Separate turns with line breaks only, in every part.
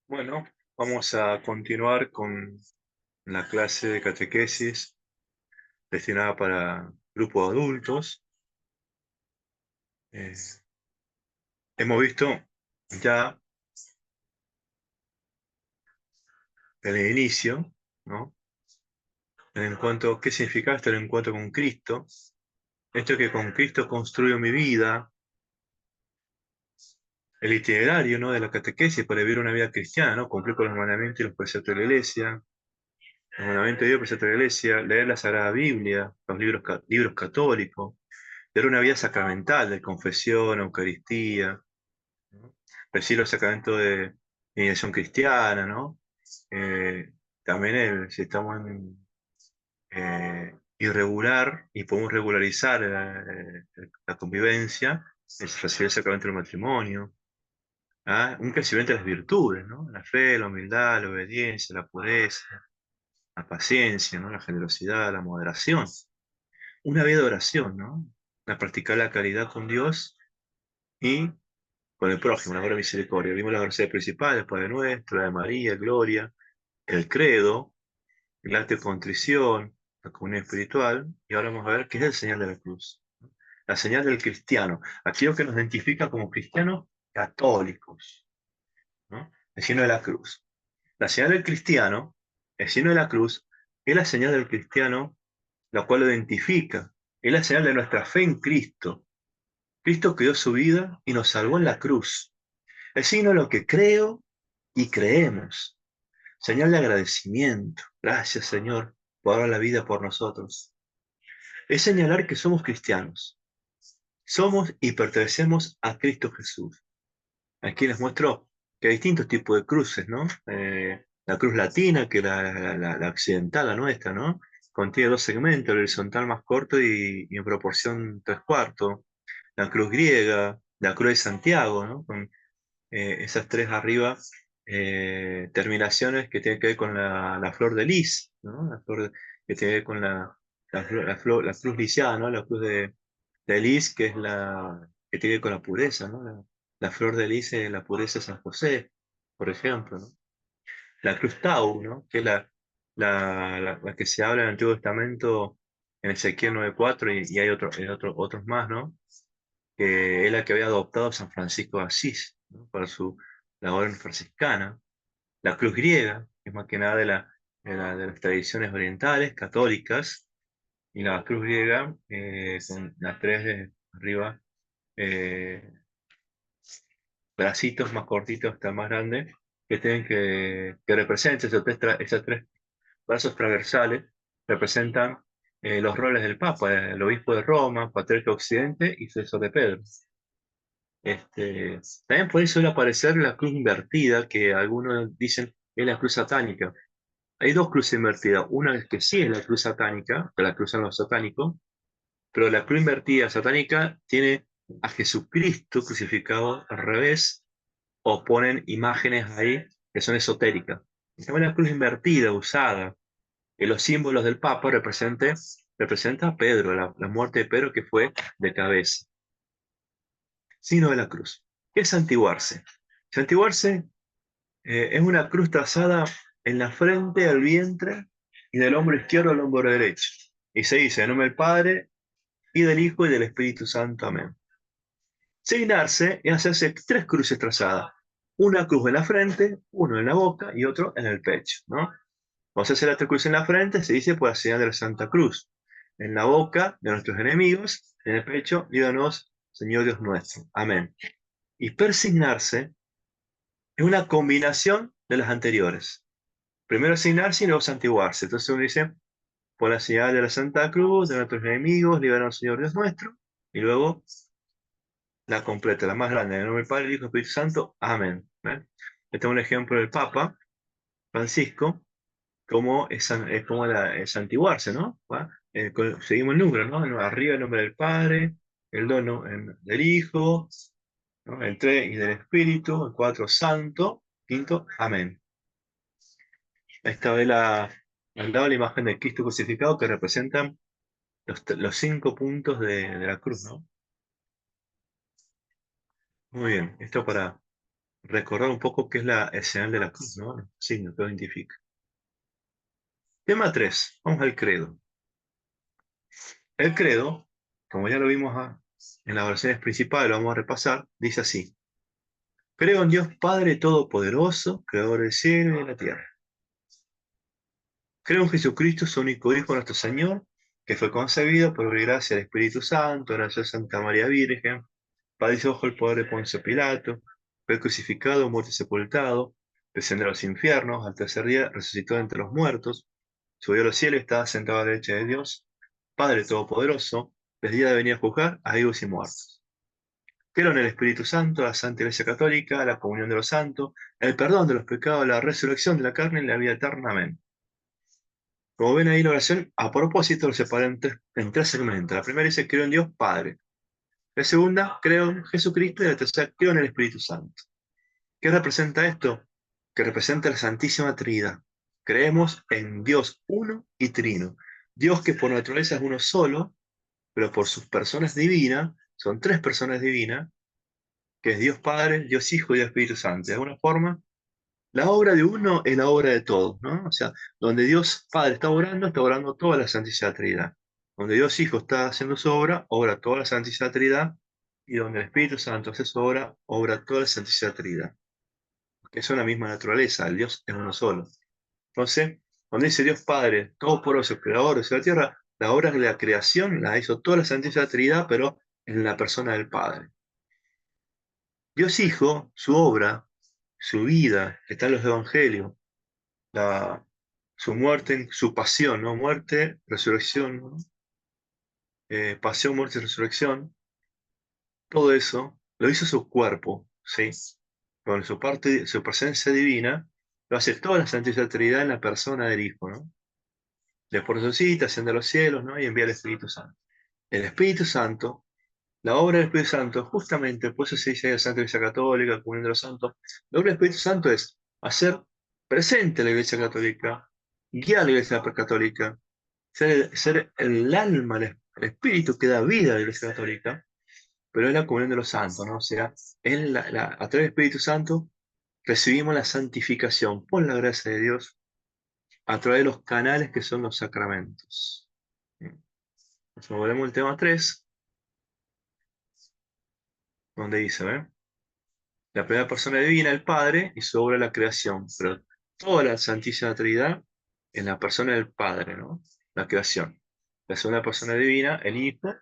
Bueno, vamos a continuar con la clase de catequesis destinada para grupos de adultos. Eh, Hemos visto ya en el inicio, ¿no? El encuentro, ¿qué significa esto? El encuentro con Cristo. Esto que con Cristo construyo mi vida, el itinerario, ¿no? De la catequesis para vivir una vida cristiana, ¿no? Cumplir con los mandamientos y los preceptos de la Iglesia, los mandamientos de Dios, preceptos de la Iglesia, leer la Sagrada Biblia, los libros católicos, tener una vida sacramental de confesión, Eucaristía, ¿no? Recibir los sacramentos de iniciación cristiana, ¿no? Eh, También si estamos en irregular y podemos regularizar la convivencia, es recibir el sacramento del matrimonio, ¿ah? Un crecimiento de las virtudes, ¿no? La fe, la humildad, la obediencia, la pureza, la paciencia, ¿no? La generosidad, la moderación. Una vida de oración, ¿no? La practicar la caridad con Dios y con el prójimo, la obra de misericordia. Vimos las oraciones principales, el Padre Nuestro, la de María, Gloria, el credo, el acto de contrición, la comunión espiritual, y ahora vamos a ver qué es el señal de la cruz. La señal del cristiano, aquello que nos identifica como cristianos católicos, ¿no? El signo de la cruz. La señal del cristiano, el signo de la cruz, es la señal del cristiano, la cual lo identifica, es la señal de nuestra fe en Cristo. Cristo que dio su vida y nos salvó en la cruz. El signo de lo que creo y creemos. Señal de agradecimiento. Gracias, Señor, por dar la vida por nosotros. Es señalar que somos cristianos. Somos y pertenecemos a Cristo Jesús. Aquí les muestro que hay distintos tipos de cruces, ¿no? La cruz latina, que es la occidental, la nuestra, ¿no? Contiene dos segmentos, el horizontal más corto y en proporción tres cuartos. La cruz griega, la cruz de Santiago, ¿no? Con esas tres arriba, terminaciones que tienen que ver con la flor de lis, ¿no? Que tiene que ver con la cruz lisiada, ¿no? La cruz de lis, que es la que tiene que ver con la pureza, ¿no? La flor de lis es la pureza de San José, por ejemplo, ¿no? La cruz tau, ¿no? Que es la que se habla en el Antiguo Testamento en Ezequiel 9:4 y hay otros más, ¿no? Que es la que había adoptado San Francisco de Asís, ¿no? Para su la orden franciscana. La cruz griega, que es más que nada de las tradiciones orientales, católicas, y la cruz griega, con las tres de arriba, eh, bracitos más cortitos hasta más grandes, que representan esos tres brazos transversales, representan los roles del Papa, el obispo de Roma, patriarca de Occidente y sucesor de Pedro. También puede suele aparecer la cruz invertida, que algunos dicen es la cruz satánica. Hay dos cruces invertidas. Una que sí es la cruz satánica, que la cruzan los satánicos, pero la cruz invertida satánica tiene a Jesucristo crucificado al revés, o ponen imágenes ahí que son esotéricas. En cambio, la cruz invertida, usada en los símbolos del Papa, representa a Pedro, la muerte de Pedro que fue de cabeza. Signo de la cruz. ¿Qué es santiguarse? Santiguarse es una cruz trazada en la frente, al vientre y del hombro izquierdo al hombro derecho. Y se dice en nombre del Padre y del Hijo y del Espíritu Santo. Amén. Signarse es hacerse tres cruces trazadas. Una cruz en la frente, uno en la boca y otro en el pecho, ¿no? Cuando se hace la tres cruz en la frente, se dice por la señal de la Santa Cruz. En la boca de nuestros enemigos, en el pecho, líbranos, Señor Dios nuestro. Amén. Y persignarse es una combinación de las anteriores. Primero asignarse y luego santiguarse. Entonces uno dice, por la señal de la Santa Cruz, de nuestros enemigos, líbranos, Señor Dios nuestro. Y luego la completa, la más grande, en el nombre del Padre, el Hijo y el Espíritu Santo. Amén. ¿Ven? Este es un ejemplo del Papa Francisco, cómo es como es santiguarse, ¿no? ¿Va? Seguimos el número, ¿no? Arriba el nombre del Padre, el 2 del Hijo, ¿no? El 3 y del Espíritu, el 4 Santo, quinto, Amén. Esta vez al lado la imagen de Cristo crucificado que representan los cinco puntos de la cruz, ¿no? Muy bien, esto para recordar un poco qué es el señal de la cruz, ¿no? El signo que lo identifica. Tema 3, vamos al credo. El credo, como ya lo vimos en las oraciones principales, lo vamos a repasar, dice así: creo en Dios Padre Todopoderoso, Creador del cielo y de la tierra. Creo en Jesucristo, su único Hijo, nuestro Señor, que fue concebido por gracia del Espíritu Santo, nació de Santa María Virgen, padeció bajo el poder de Poncio Pilato, fue crucificado, muerto y sepultado, descendió a los infiernos, al tercer día resucitó de entre los muertos, subió a los cielos y estaba sentado a la derecha de Dios, Padre Todopoderoso, desde día de venir a juzgar a vivos y muertos. Creo en el Espíritu Santo, la Santa Iglesia Católica, la comunión de los santos, el perdón de los pecados, la resurrección de la carne y la vida eterna. Amén. Como ven ahí la oración, a propósito lo separé en tres segmentos. La primera dice, creo en Dios Padre. La segunda, creo en Jesucristo. Y la tercera, creo en el Espíritu Santo. ¿Qué representa esto? Que representa la Santísima Trinidad. Creemos en Dios uno y trino. Dios que por naturaleza es uno solo, pero por sus personas divinas, son tres personas divinas, que es Dios Padre, Dios Hijo y Dios Espíritu Santo. De alguna forma, la obra de uno es la obra de todos, ¿no? O sea, donde Dios Padre está orando toda la Santísima Trinidad. Donde Dios Hijo está haciendo su obra, obra toda la Santísima Trinidad. Y donde el Espíritu Santo hace su obra, obra toda la Santísima Trinidad. Que son la misma naturaleza, el Dios es uno solo. Entonces, cuando dice Dios Padre, todopoderoso, creador de la tierra, la obra de la creación la hizo toda la Santísima Trinidad, pero en la persona del Padre. Dios Hijo, su obra, su vida, que está en los evangelios, la, su muerte, su pasión, ¿no? Muerte, resurrección, ¿no? Pasión, muerte y resurrección, todo eso lo hizo su cuerpo, ¿sí? Con su parte, su presencia divina, lo hace toda la Santísima Trinidad en la persona del Hijo, ¿no? Después resucita, asciende a los cielos, ¿no? Y envía el Espíritu Santo. El Espíritu Santo, la obra del Espíritu Santo, justamente, por eso se dice en la Santa Iglesia Católica, la comunión de los santos, la obra del Espíritu Santo es hacer presente a la Iglesia Católica, guiar a la Iglesia Católica, ser el alma, el espíritu que da vida a la Iglesia Católica, pero es la comunión de los santos, ¿no? O sea, a través del Espíritu Santo recibimos la santificación por la gracia de Dios a través de los canales que son los sacramentos. Entonces, volvemos al tema 3 donde dice, ¿eh? La primera persona divina, el Padre, y su obra la creación, pero toda la Santísima Trinidad en la persona del Padre, ¿no? La creación. La segunda persona divina, el Hijo,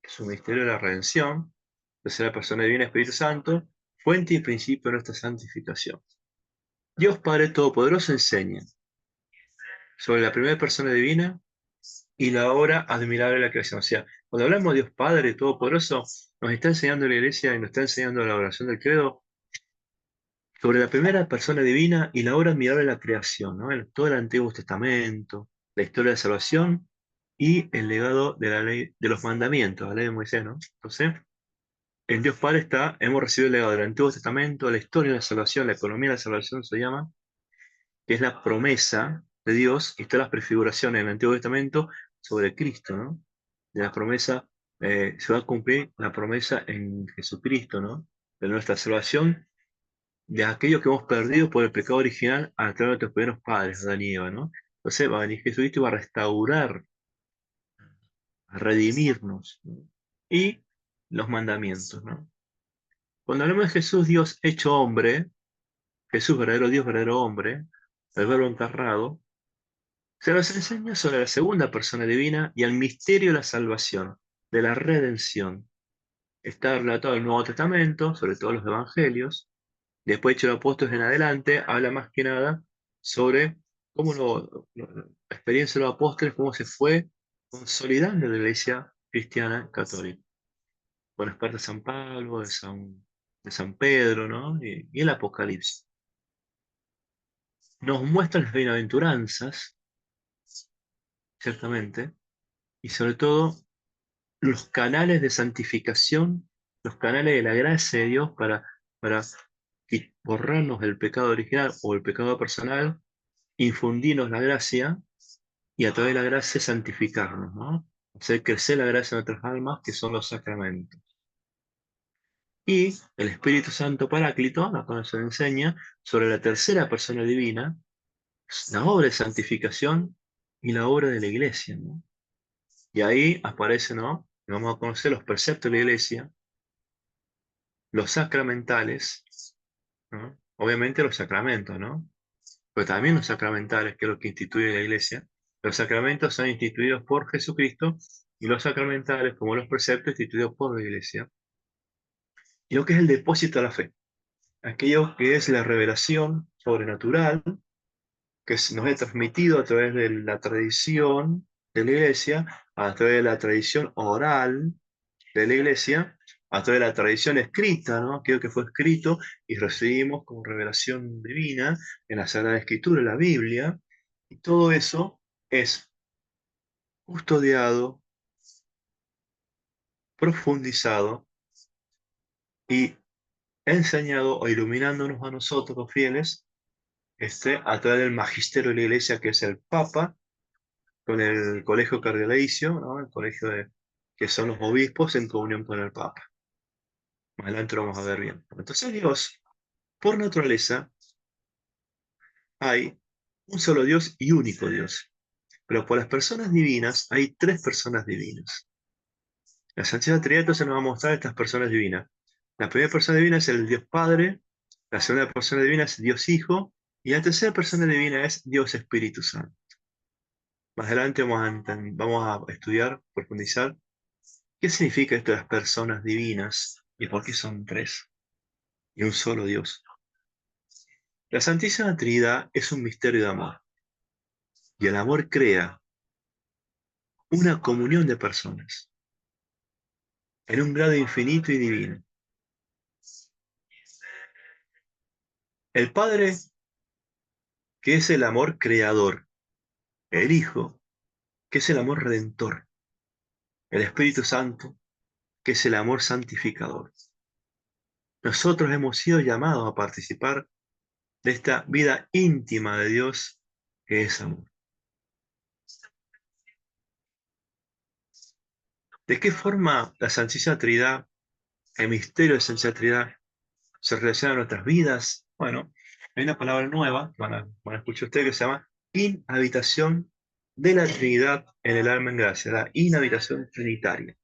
su misterio de la redención. La tercera persona divina, Espíritu Santo, fuente y principio de nuestra santificación. Dios Padre Todopoderoso enseña sobre la primera persona divina y la obra admirable de la creación. O sea, cuando hablamos de Dios Padre Todopoderoso, nos está enseñando la Iglesia y nos está enseñando la oración del credo sobre la primera persona divina y la obra admirable de la creación, ¿no? Todo el Antiguo Testamento, la historia de salvación y el legado de la ley, de los mandamientos, la ley de Moisés, ¿no? Entonces, en Dios Padre hemos recibido el legado del Antiguo Testamento, la historia de la salvación, la economía de la salvación se llama, que es la promesa de Dios, y todas las prefiguraciones en el Antiguo Testamento sobre Cristo, ¿no? De la promesa, se va a cumplir la promesa en Jesucristo, ¿no? De nuestra salvación, de aquello que hemos perdido por el pecado original a través de nuestros primeros padres, Adán y Eva, ¿no? Entonces va a venir Jesucristo y va a restaurar, a redimirnos, ¿no? Y los mandamientos, ¿no? Cuando hablamos de Jesús, Dios hecho hombre, Jesús verdadero Dios, verdadero hombre, el verbo encarnado, se nos enseña sobre la segunda persona divina y el misterio de la salvación, de la redención. Está relatado en el Nuevo Testamento, sobre todo los evangelios. Después, Hechos de los Apóstoles en adelante, habla más que nada sobre cómo la experiencia de los apóstoles, cómo se fue consolidando la iglesia cristiana católica. Con las cartas de San Pablo, de San Pedro, ¿no? Y el Apocalipsis. Nos muestran las bienaventuranzas, ciertamente, y sobre todo los canales de santificación, los canales de la gracia de Dios para borrarnos del pecado original o el pecado personal, infundirnos la gracia y a través de la gracia santificarnos, ¿no? Hacer crecer la gracia en nuestras almas, que son los sacramentos. Y el Espíritu Santo Paráclito, acá nos enseña sobre la tercera persona divina, la obra de santificación y la obra de la iglesia, ¿no? Y ahí aparece, ¿no? Vamos a conocer los preceptos de la iglesia, los sacramentales, ¿no? Obviamente los sacramentos, ¿no? Pero también los sacramentales, que es lo que instituye la iglesia. Los sacramentos son instituidos por Jesucristo y los sacramentales, como los preceptos, instituidos por la iglesia. Y lo que es el depósito de la fe, aquello que es la revelación sobrenatural que nos es transmitido a través de la tradición de la iglesia, a través de la tradición oral de la iglesia, a través de la tradición escrita, ¿no? Aquello que fue escrito y recibimos como revelación divina en la Sagrada Escritura, en la Biblia, y todo eso es custodiado, profundizado y enseñado o iluminándonos a nosotros, los fieles, a través del magisterio de la iglesia, que es el Papa, con el colegio cardenalicio, ¿no? El colegio que son los obispos en comunión con el Papa. Más adelante lo vamos a ver bien. Entonces Dios, por naturaleza, hay un solo Dios y único Dios. Pero por las personas divinas hay tres personas divinas. La Santísima Trinidad entonces nos va a mostrar estas personas divinas. La primera persona divina es el Dios Padre, la segunda persona divina es Dios Hijo, y la tercera persona divina es Dios Espíritu Santo. Más adelante vamos a estudiar, profundizar, qué significa esto de las personas divinas y por qué son tres y un solo Dios. La Santísima Trinidad es un misterio de amor, y el amor crea una comunión de personas en un grado infinito y divino. El Padre, que es el amor creador, el Hijo, que es el amor redentor, el Espíritu Santo, que es el amor santificador. Nosotros hemos sido llamados a participar de esta vida íntima de Dios, que es amor. ¿De qué forma la Santísima Trinidad, el misterio de la Santísima Trinidad, se relaciona a nuestras vidas? Bueno, hay una palabra nueva, van a escuchar ustedes, que se llama inhabitación de la Trinidad en el alma en gracia, la inhabitación trinitaria.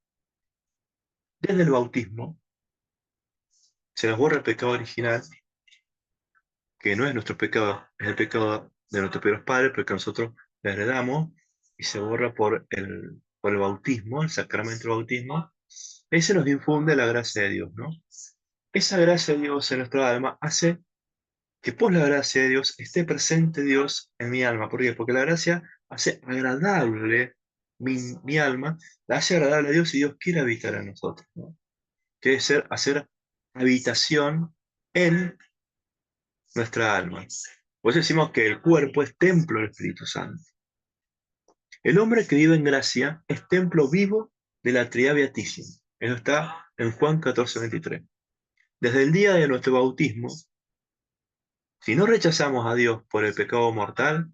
Desde el bautismo se nos borra el pecado original, que no es nuestro pecado, es el pecado de nuestros primeros padres, pero que nosotros le heredamos, y se borra por el bautismo, el sacramento del bautismo. Ese nos infunde la gracia de Dios, ¿no? Esa gracia de Dios en nuestra alma hace que por la gracia de Dios esté presente Dios en mi alma. ¿Por qué? Porque la gracia hace agradable mi alma, la hace agradable a Dios y Dios quiere habitar en nosotros, ¿no? Quiere hacer habitación en nuestra alma. Por eso decimos que el cuerpo es templo del Espíritu Santo. El hombre que vive en gracia es templo vivo de la Trinidad Beatísima. Eso está en Juan 14:23. Desde el día de nuestro bautismo, si no rechazamos a Dios por el pecado mortal,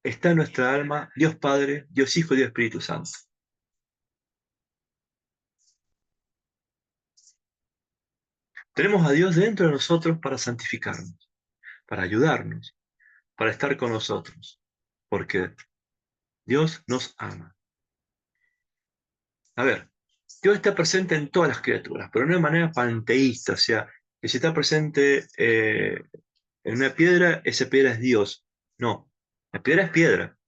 está en nuestra alma Dios Padre, Dios Hijo y Dios Espíritu Santo. Tenemos a Dios dentro de nosotros para santificarnos, para ayudarnos, para estar con nosotros, porque Dios nos ama. A ver, Dios está presente en todas las criaturas, pero no de manera panteísta, o sea, que si está presente en una piedra, esa piedra es Dios. No, la piedra es piedra.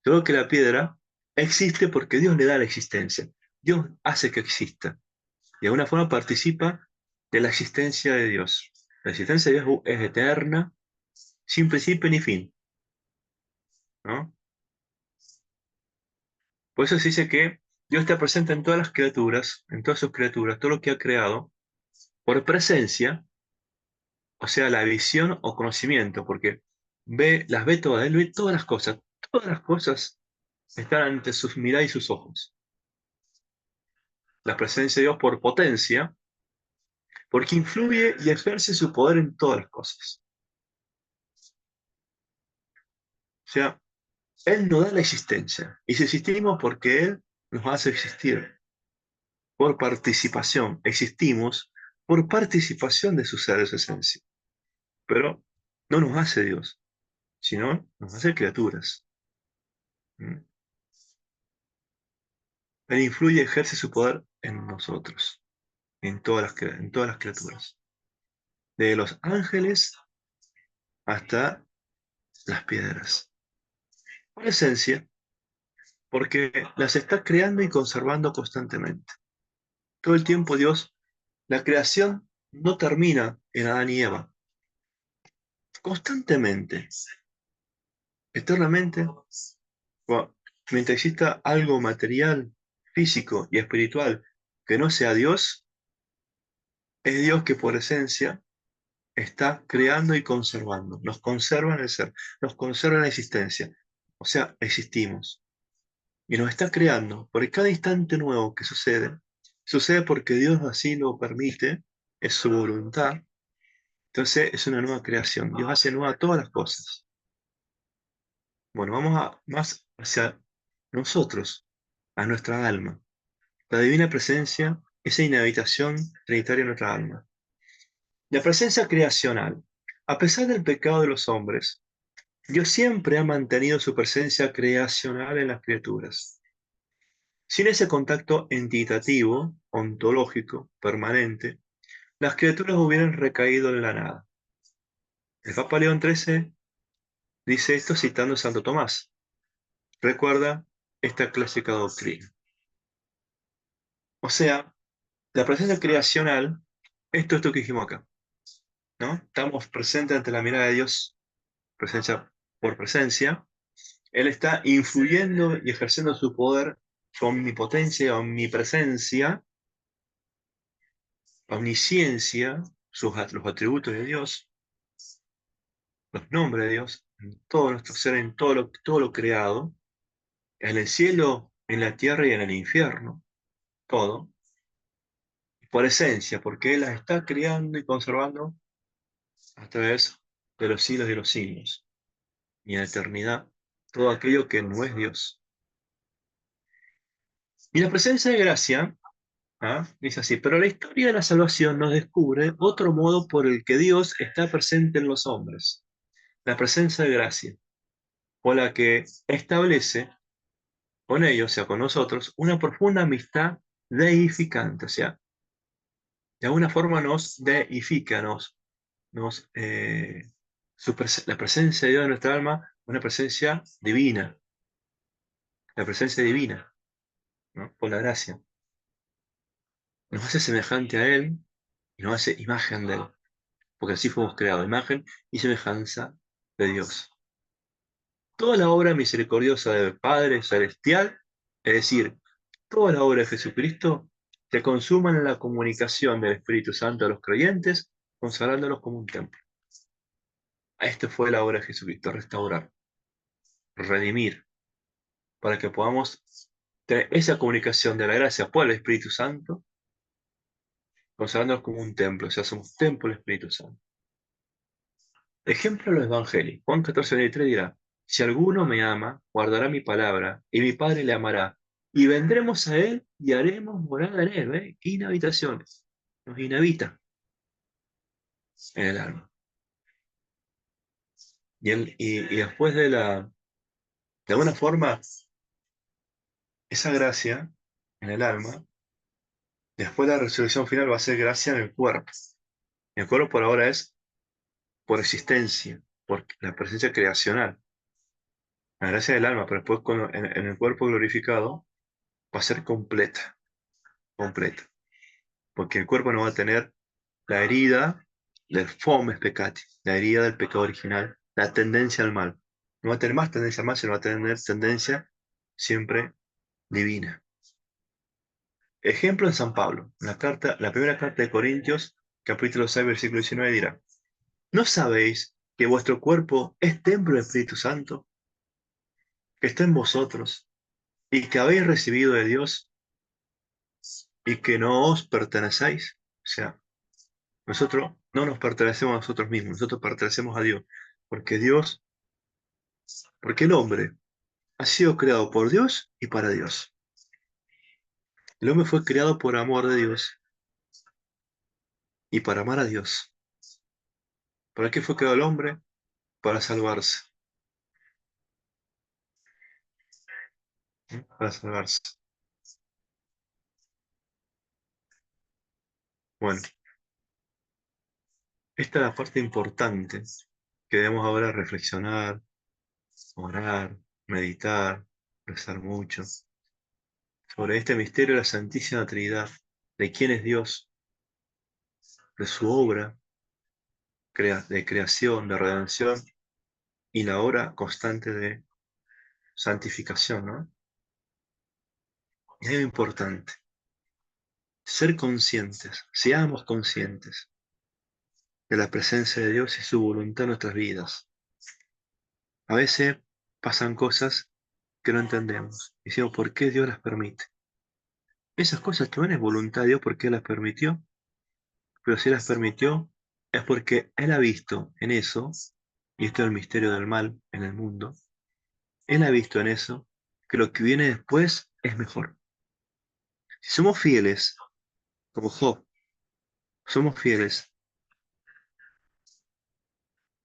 Creo que la piedra existe porque Dios le da la existencia. Dios hace que exista. Y de alguna forma participa de la existencia de Dios. La existencia de Dios es eterna, sin principio ni fin, ¿no? Por eso se dice que Dios está presente en todas las criaturas, en todas sus criaturas, todo lo que ha creado, por presencia, o sea, la visión o conocimiento, porque las ve todas, él ve todas las cosas están ante sus miradas y sus ojos. La presencia de Dios por potencia, porque influye y ejerce su poder en todas las cosas. O sea, Él nos da la existencia, y si existimos porque Él nos hace existir. por participación, existimos por participación de su ser, de su esencia. Pero no nos hace Dios, sino nos hace criaturas. ¿Mm? Él influye y ejerce su poder en nosotros, en todas las criaturas. De los ángeles hasta las piedras. Por esencia, porque las está creando y conservando constantemente. Todo el tiempo Dios, la creación no termina en Adán y Eva. Constantemente, eternamente, bueno, mientras exista algo material, físico y espiritual que no sea Dios, es Dios que por esencia está creando y conservando. Nos conserva en el ser, nos conserva en la existencia. O sea, existimos. Y nos está creando, porque cada instante nuevo que sucede, sucede porque Dios así lo permite, es su voluntad. Entonces es una nueva creación. Dios hace nueva todas las cosas. Bueno, vamos más hacia nosotros, a nuestra alma. La divina presencia, esa inhabitación trinitaria en nuestra alma. La presencia creacional. A pesar del pecado de los hombres, Dios siempre ha mantenido su presencia creacional en las criaturas. Sin ese contacto entitativo, ontológico, permanente, las criaturas hubieran recaído en la nada. El Papa León XIII dice esto citando a Santo Tomás. Recuerda esta clásica doctrina. O sea, la presencia creacional, esto que dijimos acá, ¿no? Estamos presentes ante la mirada de Dios, presencia por presencia. Él está influyendo y ejerciendo su poder, su omnipotencia, omnipresencia, omnisciencia, los atributos de Dios, los nombres de Dios, en todo nuestro ser, en todo lo creado, en el cielo, en la tierra y en el infierno, todo, por esencia, porque Él las está creando y conservando a través de los siglos de los siglos, y en la eternidad, todo aquello que no es Dios. Y la presencia de gracia, dice así, pero la historia de la salvación nos descubre otro modo por el que Dios está presente en los hombres, la presencia de gracia, o la que establece con ellos, o sea, con nosotros, una profunda amistad deificante, o sea, de alguna forma nos deifica, la presencia de Dios en nuestra alma, una presencia divina, la presencia divina, ¿no? Por la gracia. Nos hace semejante a Él y nos hace imagen de Él, porque así fuimos creados, imagen y semejanza de Dios. Toda la obra misericordiosa del Padre Celestial, es decir, toda la obra de Jesucristo, se consuma en la comunicación del Espíritu Santo a los creyentes, consagrándolos como un templo. Esta fue la obra de Jesucristo, restaurar, redimir, para que podamos tener esa comunicación de la gracia por el Espíritu Santo, consagrándolos como un templo, o sea, somos templo del Espíritu Santo. Ejemplo de los evangelios. Juan 14:23 dirá, si alguno me ama, guardará mi palabra, y mi Padre le amará, y vendremos a él y haremos morada en él, ¿eh? Inhabitaciones. Nos inhabita en el alma. Y después de alguna forma, esa gracia en el alma, después de la resurrección final va a ser gracia en el cuerpo. El cuerpo por ahora es por existencia, por la presencia creacional. La gracia del alma, pero después en el cuerpo glorificado va a ser completa, completa. Porque el cuerpo no va a tener la herida del fomes peccati, la herida del pecado original, la tendencia al mal. No va a tener más tendencia al mal, sino va a tener tendencia siempre divina. Ejemplo en San Pablo, la primera carta de Corintios, capítulo 6, versículo 19 dirá, ¿no sabéis que vuestro cuerpo es templo del Espíritu Santo, que está en vosotros, y que habéis recibido de Dios, y que no os pertenecéis? O sea, nosotros no nos pertenecemos a nosotros mismos, nosotros pertenecemos a Dios, porque Dios, porque el hombre ha sido creado por Dios y para Dios. El hombre fue creado por amor de Dios y para amar a Dios. ¿Para qué fue creado el hombre? Para salvarse. ¿Eh? Para salvarse. Bueno, esta es la parte importante que debemos ahora reflexionar, orar, meditar, rezar mucho sobre este misterio de la Santísima Trinidad, de quién es Dios, de su obra de creación, de redención y la obra constante de santificación, ¿no? Y es importante ser conscientes, seamos conscientes de la presencia de Dios y su voluntad en nuestras vidas. A veces pasan cosas que no entendemos. Y decimos, ¿por qué Dios las permite? Esas cosas que van es voluntad de Dios porque Él las permitió, pero si las permitió es porque Él ha visto en eso, y esto es el misterio del mal en el mundo, Él ha visto en eso que lo que viene después es mejor. Si somos fieles, como Job, somos fieles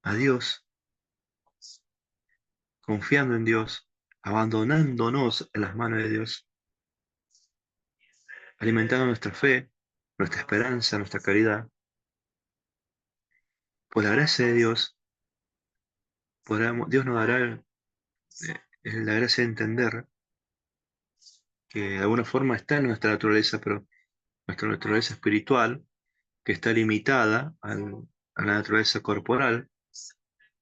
a Dios, confiando en Dios, abandonándonos en las manos de Dios, alimentando nuestra fe, nuestra esperanza, nuestra caridad, por la gracia de Dios, Dios nos dará la gracia de entender que de alguna forma está en nuestra naturaleza, pero nuestra naturaleza espiritual, que está limitada a la naturaleza corporal,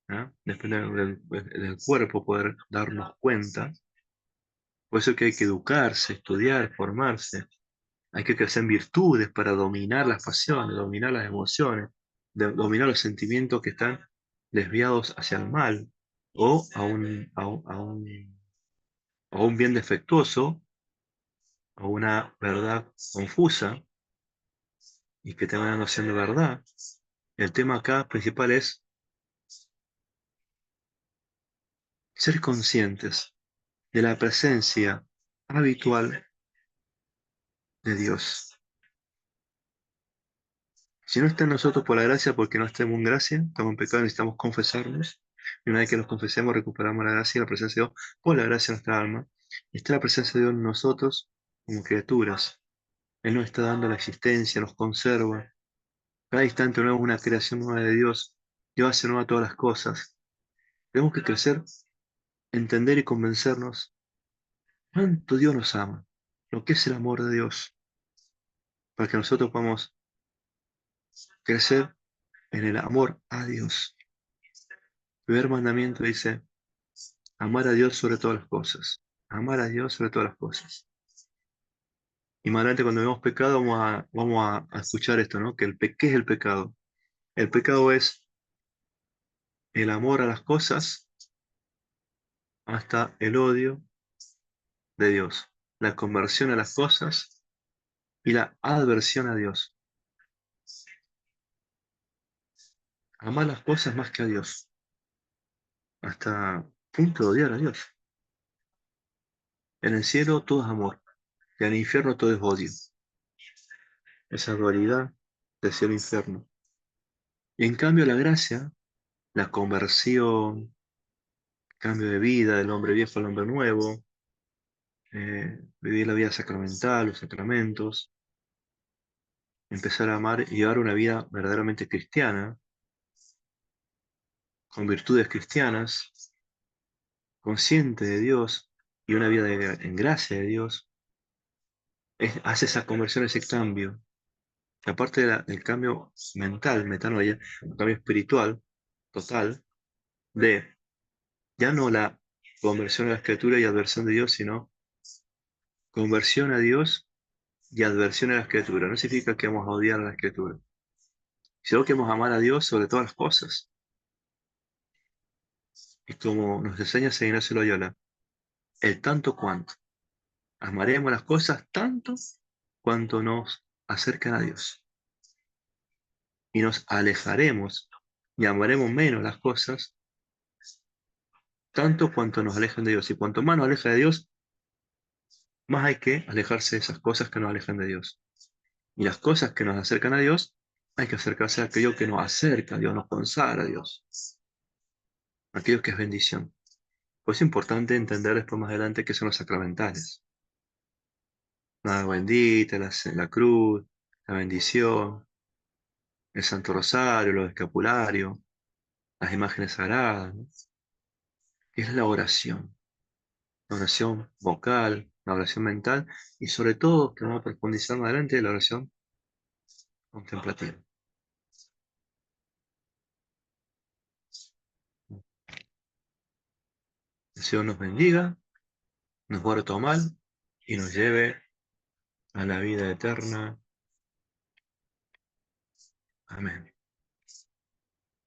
¿no? Depende del cuerpo poder darnos cuenta. Por eso que hay que educarse, estudiar, formarse. Hay que crecer en virtudes para dominar las pasiones, dominar las emociones, dominar los sentimientos que están desviados hacia el mal o a un bien defectuoso, a una verdad confusa y que terminan siendo verdad. El tema acá principal es ser conscientes de la presencia habitual de Dios. Si no está en nosotros por la gracia, porque no estamos en gracia, estamos en pecado, necesitamos confesarnos. Y una vez que nos confesemos, recuperamos la gracia y la presencia de Dios por la gracia de nuestra alma. Está la presencia de Dios en nosotros como criaturas. Él nos está dando la existencia, nos conserva. Cada instante nuevo es una creación nueva de Dios. Dios hace nueva todas las cosas. Tenemos que crecer, entender y convencernos cuánto Dios nos ama, lo que es el amor de Dios, para que nosotros podamos crecer en el amor a Dios. El primer mandamiento dice, amar a Dios sobre todas las cosas. Amar a Dios sobre todas las cosas. Y más adelante cuando vemos pecado vamos a escuchar esto, ¿no? Que ¿qué es el pecado? El pecado es el amor a las cosas hasta el odio de Dios. La conversión a las cosas y la adversión a Dios. Amar las cosas más que a Dios. Hasta punto de odiar a Dios. En el cielo todo es amor. Y en el infierno todo es odio. Esa dualidad de cielo e infierno. Y en cambio la gracia, la conversión, cambio de vida del hombre viejo al hombre nuevo, vivir la vida sacramental, los sacramentos, empezar a amar y llevar una vida verdaderamente cristiana, con virtudes cristianas, consciente de Dios y una vida en gracia de Dios, hace esa conversión, ese cambio. Que aparte del cambio mental, metanoia, un cambio espiritual total, de ya no la conversión a la escritura y adversión de Dios, sino conversión a Dios y adversión a la escritura. No significa que vamos a odiar a la escritura, sino que vamos a amar a Dios sobre todas las cosas. Y como nos enseña San Ignacio Loyola, el tanto cuanto. Amaremos las cosas tanto cuanto nos acercan a Dios. Y nos alejaremos y amaremos menos las cosas tanto cuanto nos alejan de Dios. Y cuanto más nos aleja de Dios, más hay que alejarse de esas cosas que nos alejan de Dios. Y las cosas que nos acercan a Dios, hay que acercarse a aquello que nos acerca a Dios, nos consagra a Dios, aquello que es bendición. Pues es importante entender después más adelante qué son los sacramentales. La agua bendita, la cruz, la bendición, el Santo Rosario, los escapularios, las imágenes sagradas, ¿no? Que es la oración vocal, la oración mental y sobre todo, que vamos a profundizar más adelante, la oración contemplativa. El Señor nos bendiga, nos guarde todo mal y nos lleve a la vida eterna. Amén.